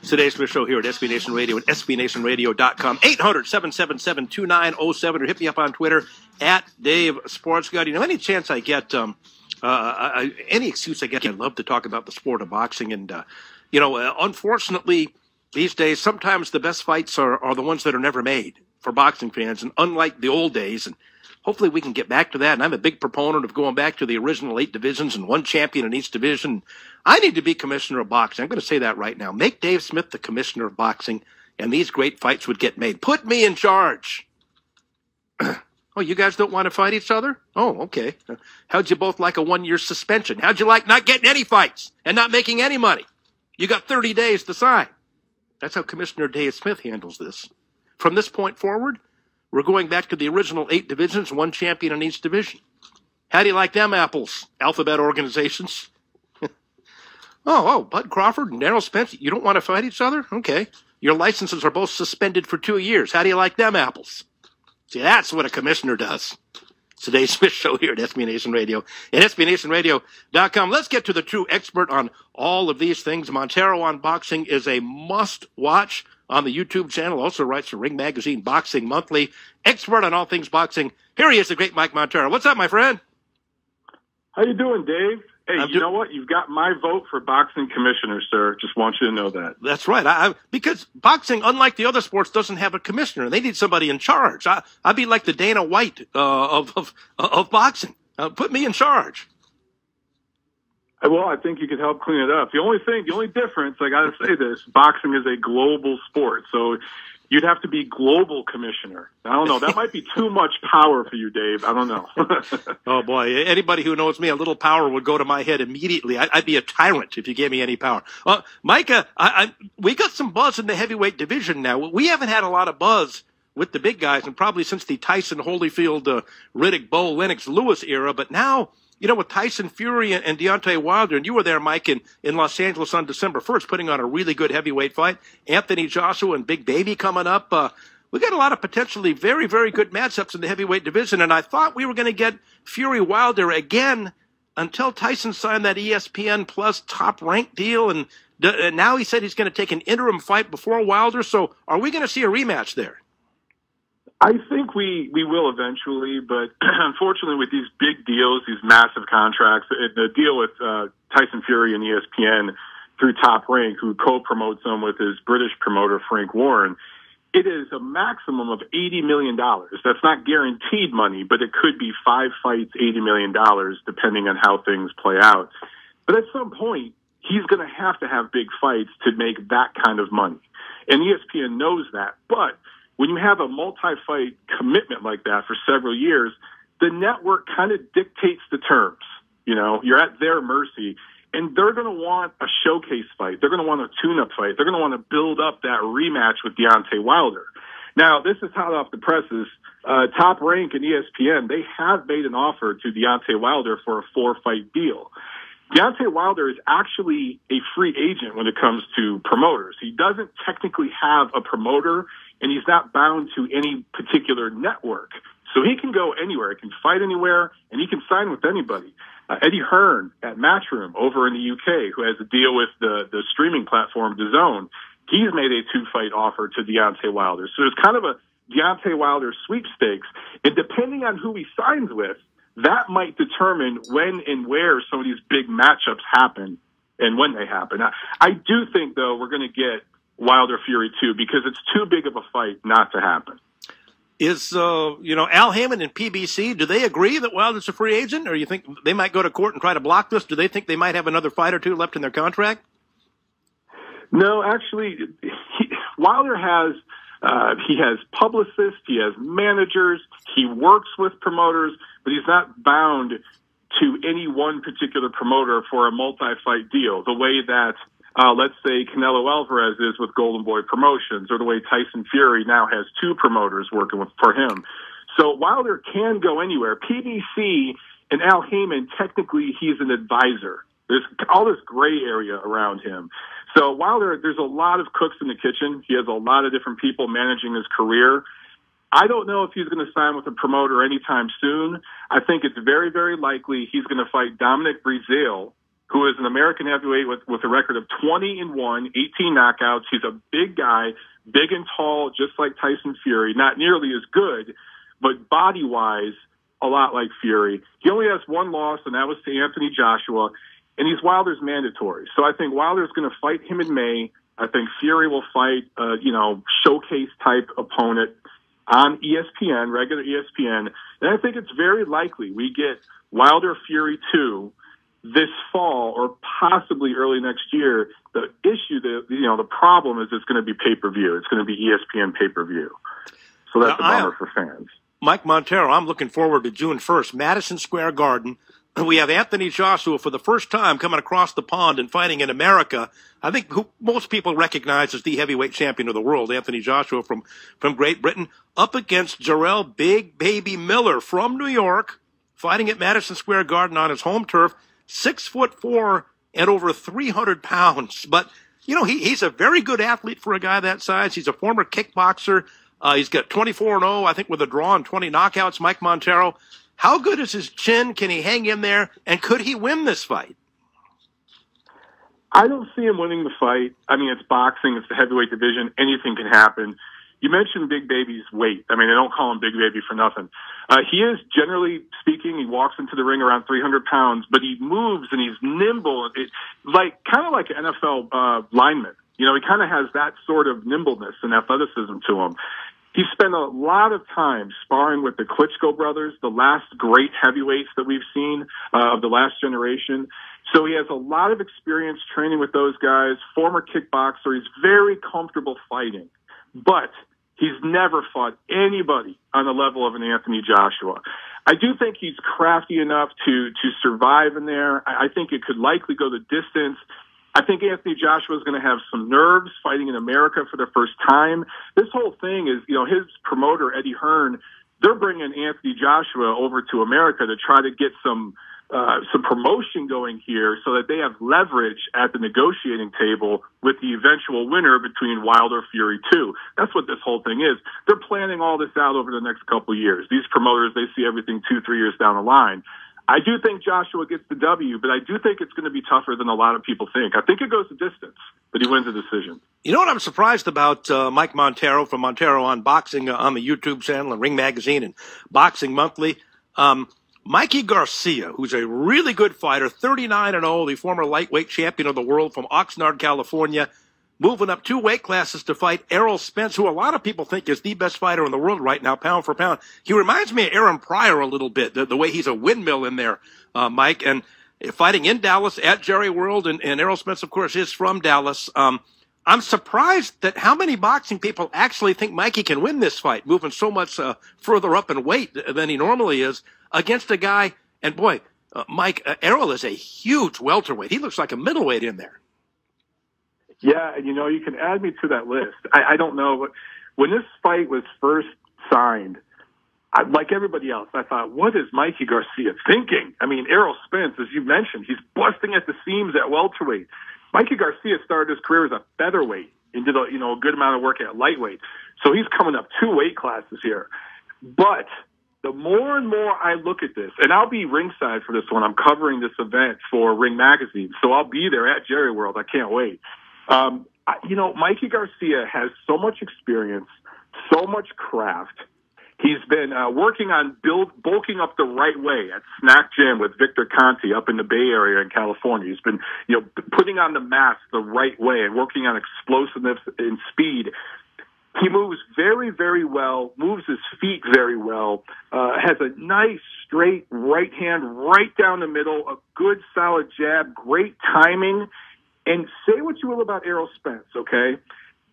Today's show here at SB Nation Radio at SBNationRadio.com, 800-777-2907, or hit me up on Twitter at Dave Sports Guide. You know, any chance I get, any excuse I get, I love to talk about the sport of boxing. And, unfortunately, these days, sometimes the best fights are the ones that are never made for boxing fans, and unlike the old days. And hopefully we can get back to that. And I'm a big proponent of going back to the original 8 divisions and one champion in each division. I need to be commissioner of boxing. I'm going to say that right now. Make Dave Smith the commissioner of boxing, and these great fights would get made. Put me in charge. Oh, you guys don't want to fight each other? Oh, okay. How'd you both like a 1-year suspension? How'd you like not getting any fights and not making any money? You got 30 days to sign. That's how Commissioner Dave Smith handles this. From this point forward, we're going back to the original 8 divisions, one champion in each division. How do you like them apples, alphabet organizations? Bud Crawford and Errol Spence, you don't want to fight each other? Okay. Your licenses are both suspended for 2 years. How do you like them apples? See, that's what a commissioner does. Today's Smith Show here at SB Nation Radio and SBNationRadio.com. Let's get to the true expert on all of these things. Montero on boxing is a must-watch on the YouTube channel. Also writes for Ring Magazine Boxing Monthly. Expert on all things boxing. Here he is, the great Mike Montero. What's up, my friend? How you doing, Dave? Hey, you know what? You've got my vote for boxing commissioner, sir. Just want you to know that. That's right. Because boxing, unlike the other sports, doesn't have a commissioner. They need somebody in charge. I'd be like the Dana White of boxing. Put me in charge. Well, I think you could help clean it up. The only difference, I got to say this, boxing is a global sport. So you'd have to be global commissioner. I don't know. That might be too much power for you, Dave. I don't know. Oh, boy. Anybody who knows me, a little power would go to my head immediately. I'd be a tyrant if you gave me any power. Micah, we got some buzz in the heavyweight division now. We haven't had a lot of buzz with the big guys, and probably since the Tyson, Holyfield, Riddick, Bowe, Lennox, Lewis era. But now, you know, with Tyson Fury and Deontay Wilder, and you were there, Mike, in Los Angeles on December 1st, putting on a really good heavyweight fight. Anthony Joshua and Big Baby coming up. We got a lot of potentially very, very good matchups in the heavyweight division, and I thought we were going to get Fury Wilder again until Tyson signed that ESPN Plus Top Rank deal, and now he said he's going to take an interim fight before Wilder. So are we going to see a rematch there? I think we will eventually, but unfortunately with these big deals, these massive contracts, the deal with Tyson Fury and ESPN through Top Rank, who co-promotes them with his British promoter Frank Warren, it is a maximum of $80 million. That's not guaranteed money, but it could be 5 fights, $80 million, depending on how things play out. But at some point, he's going to have big fights to make that kind of money. And ESPN knows that. But when you have a multi-fight commitment like that for several years, the network kind of dictates the terms. You know, you're at their mercy. And they're going to want a showcase fight. They're going to want a tune-up fight. They're going to want to build up that rematch with Deontay Wilder. Now, this is hot off the presses. Top Rank and ESPN, they have made an offer to Deontay Wilder for a 4-fight deal. Deontay Wilder is actually a free agent when it comes to promoters. He doesn't technically have a promoter, and he's not bound to any particular network. So he can go anywhere. He can fight anywhere, and he can sign with anybody. Eddie Hearn at Matchroom over in the UK, who has a deal with the streaming platform DAZN, he's made a 2-fight offer to Deontay Wilder. So there's kind of a Deontay Wilder sweepstakes. And depending on who he signs with, that might determine when and where some of these big matchups happen and when they happen. I do think, though, we're going to get Wilder Fury 2 because it's too big of a fight not to happen. Is, Al Heyman and PBC, do they agree that Wilder's a free agent, or you think they might go to court and try to block this? Do they think they might have another fight or two left in their contract? No, actually, Wilder has he has publicists, he has managers, he works with promoters, but he's not bound to any one particular promoter for a multi-fight deal, the way that let's say Canelo Alvarez is with Golden Boy Promotions, or the way Tyson Fury now has 2 promoters working for him. So Wilder can go anywhere. PBC and Al Heyman, technically he's an advisor. There's all this gray area around him. So Wilder, there's a lot of cooks in the kitchen. He has a lot of different people managing his career. I don't know if he's going to sign with a promoter anytime soon. I think it's very, very likely he's going to fight Dominic Breazeale who is an American heavyweight with a record of 20-1, 18 knockouts. He's a big guy, big and tall, just like Tyson Fury. Not nearly as good, but body-wise, a lot like Fury. He only has one loss, and that was to Anthony Joshua, and he's Wilder's mandatory. So I think Wilder's going to fight him in May. I think Fury will fight, showcase-type opponent on ESPN, regular ESPN. And I think it's very likely we get Wilder Fury 2 this fall or possibly early next year. The issue, the problem is it's going to be pay-per-view. It's going to be ESPN pay-per-view. So that's a bummer for fans. Mike Montero, I'm looking forward to June 1st, Madison Square Garden. We have Anthony Joshua for the first time coming across the pond and fighting in America. I think who most people recognize as the heavyweight champion of the world, Anthony Joshua from Great Britain, up against Jarrell Big Baby Miller from New York, fighting at Madison Square Garden on his home turf, 6'4" and over 300 pounds. But, he's a very good athlete for a guy that size. He's a former kickboxer. He's got 24-0, I think, with a draw and 20 knockouts. Mike Montero, how good is his chin? Can he hang in there? And could he win this fight? I don't see him winning the fight. I mean, it's boxing. It's the heavyweight division. Anything can happen. You mentioned Big Baby's weight. I mean, they don't call him Big Baby for nothing. He is, generally speaking, he walks into the ring around 300 pounds, but he moves and he's nimble. Kind of like an NFL lineman. He kind of has that sort of nimbleness and athleticism to him. He spent a lot of time sparring with the Klitschko brothers, the last great heavyweights that we've seen of the last generation. So he has a lot of experience training with those guys, former kickboxer. He's very comfortable fighting. But he's never fought anybody on the level of an Anthony Joshua. I do think he's crafty enough to survive in there. I think it could likely go the distance. I think Anthony Joshua is going to have some nerves fighting in America for the first time. This whole thing is, his promoter, Eddie Hearn, they're bringing Anthony Joshua over to America to try to get some promotion going here so that they have leverage at the negotiating table with the eventual winner between Wilder Fury 2. That's what this whole thing is. They're planning all this out over the next couple of years. These promoters, they see everything 2-3 years down the line. I do think Joshua gets the W, but I do think it's going to be tougher than a lot of people think. I think it goes the distance, but he wins the decision. You know what I'm surprised about, Mike Montero from Montero on Boxing on the YouTube channel and Ring Magazine and Boxing Monthly? Mikey Garcia, who's a really good fighter, 39-0, the former lightweight champion of the world from Oxnard, California, moving up 2 weight classes to fight Errol Spence, who a lot of people think is the best fighter in the world right now, pound for pound. He reminds me of Aaron Pryor a little bit, the way he's a windmill in there, Mike, and fighting in Dallas at Jerry World, and Errol Spence, of course, is from Dallas. I'm surprised that how many boxing people actually think Mikey can win this fight, moving so much further up in weight than he normally is against a guy, and boy, Mike, Errol is a huge welterweight. He looks like a middleweight in there. Yeah, and you can add me to that list. I don't know, but when this fight was first signed, like everybody else, I thought, what is Mikey Garcia thinking? I mean, Errol Spence, as you mentioned, he's busting at the seams at welterweight. Mikey Garcia started his career as a featherweight and did a good amount of work at lightweight. So he's coming up 2 weight classes here. But the more and more I look at this, and I'll be ringside for this one. I'm covering this event for Ring Magazine, so I'll be there at Jerry World. I can't wait. Mikey Garcia has so much experience, so much craft. He's been working on bulking up the right way at Snack Gym with Victor Conti up in the Bay Area in California. He's been, putting on the mass the right way and working on explosiveness and speed. He moves very, very well, moves his feet very well, has a nice, straight right hand right down the middle, a good, solid jab, great timing. And say what you will about Errol Spence, okay?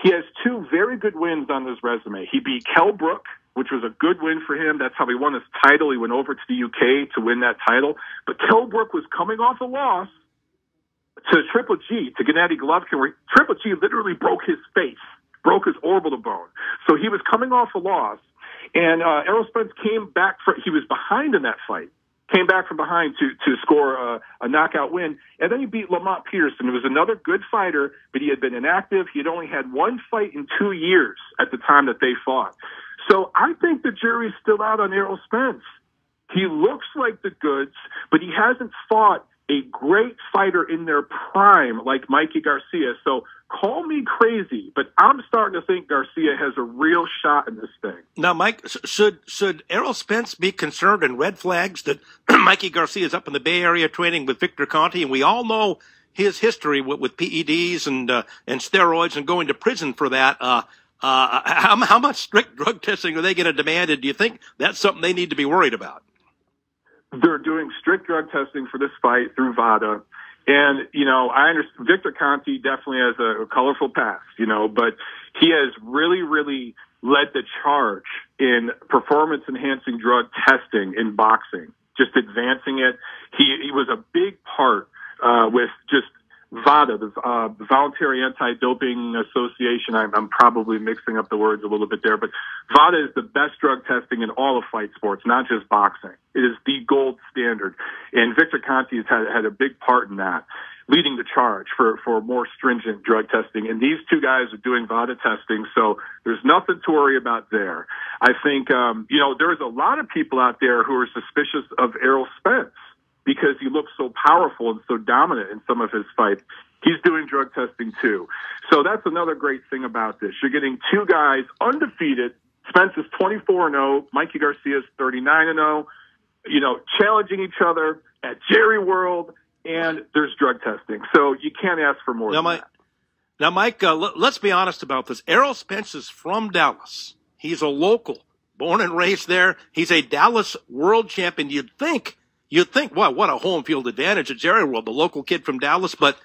He has 2 very good wins on his resume. He beat Kell Brook, which was a good win for him. That's how he won his title. He went over to the UK to win that title. But Kell Brook was coming off a loss to Triple G, to Gennady Golovkin, where Triple G literally broke his face, broke his orbital bone. So he was coming off a loss. And Errol Spence came back. He was behind in that fight. Came back from behind to score a knockout win. And then he beat Lamont Peterson, who was another good fighter, but he had been inactive. He had only had 1 fight in 2 years at the time that they fought. So I think the jury's still out on Errol Spence. He looks like the goods, but he hasn't fought a great fighter in their prime like Mikey Garcia. So call me crazy, but I'm starting to think Garcia has a real shot in this thing. Now, Mike, should Errol Spence be concerned in red flags that Mikey Garcia is up in the Bay Area training with Victor Conte, and we all know his history with PEDs and steroids and going to prison for that. How much strict drug testing are they going to demand? And do you think that's something they need to be worried about? They're doing strict drug testing for this fight through VADA. And, I understand Victor Conte definitely has a colorful past, but he has really, really led the charge in performance-enhancing drug testing in boxing, just advancing it. He was a big part with just VADA, the Voluntary Anti-Doping Association. I'm probably mixing up the words a little bit there, but VADA is the best drug testing in all of fight sports, not just boxing. It is the gold standard. And Victor Conte has had a big part in that, leading the charge for more stringent drug testing. And these two guys are doing VADA testing, so there's nothing to worry about there. I think, there's a lot of people out there who are suspicious of Errol Spence, because he looks so powerful and so dominant in some of his fights. He's doing drug testing too. So that's another great thing about this. You're getting two guys undefeated. Spence is 24-0. Mikey Garcia is 39-0. Challenging each other at Jerry World, and there's drug testing. So you can't ask for more than that. Now, Mike, let's be honest about this. Errol Spence is from Dallas. He's a local, born and raised there. He's a Dallas world champion. You'd think, wow, what a home field advantage at Jerry World, the local kid from Dallas. But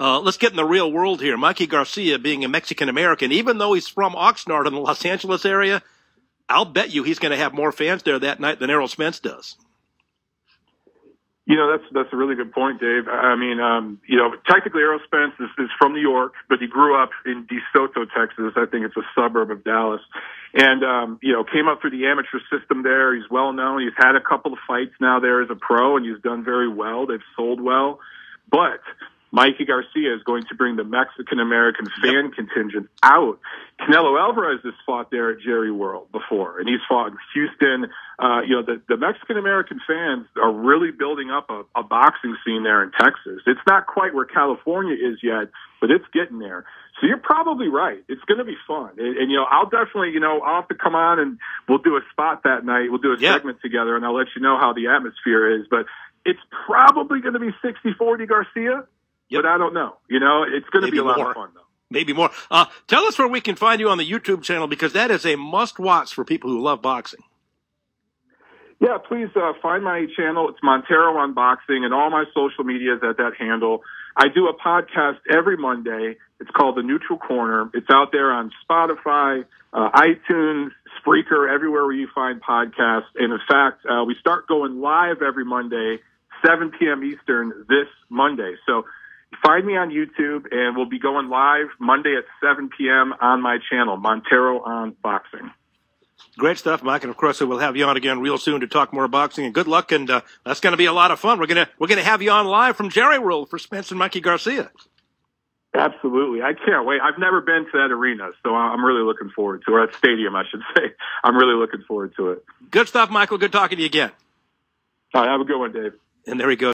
let's get in the real world here. Mikey Garcia being a Mexican-American, even though he's from Oxnard in the Los Angeles area, I'll bet you he's going to have more fans there that night than Errol Spence does. That's a really good point, Dave. I mean, technically Errol Spence is from New York, but he grew up in DeSoto, Texas. I think it's a suburb of Dallas. And, came up through the amateur system there. He's well known. He's had a couple of fights now there as a pro, and he's done very well. They've sold well. But Mikey Garcia is going to bring the Mexican-American fan contingent out. Canelo Alvarez has fought there at Jerry World before, and he's fought in Houston. The Mexican-American fans are really building up a boxing scene there in Texas. It's not quite where California is yet, but it's getting there. So you're probably right. It's going to be fun. And I'll definitely, I'll have to come on and we'll do a spot that night. We'll do a segment together, and I'll let you know how the atmosphere is. But it's probably going to be 60-40 Garcia. But I don't know. It's going to be a lot of fun, though. Maybe more. Tell us where we can find you on the YouTube channel, because that is a must-watch for people who love boxing. Yeah, please find my channel. It's Montero on Boxing, and all my social media is at that handle. I do a podcast every Monday. It's called The Neutral Corner. It's out there on Spotify, iTunes, Spreaker, everywhere where you find podcasts. And, in fact, we start going live every Monday, 7 p.m. Eastern this Monday. So find me on YouTube, and we'll be going live Monday at 7 p.m. on my channel, Montero on Boxing. Great stuff, Mike, and of course we'll have you on again real soon to talk more boxing. And good luck, and that's going to be a lot of fun. We're gonna have you on live from Jerry World for Spence and Mikey Garcia. Absolutely, I can't wait. I've never been to that arena, so I'm really looking forward to it. Or that stadium, I should say. I'm really looking forward to it. Good stuff, Michael. Good talking to you again. All right, have a good one, Dave. And there he goes.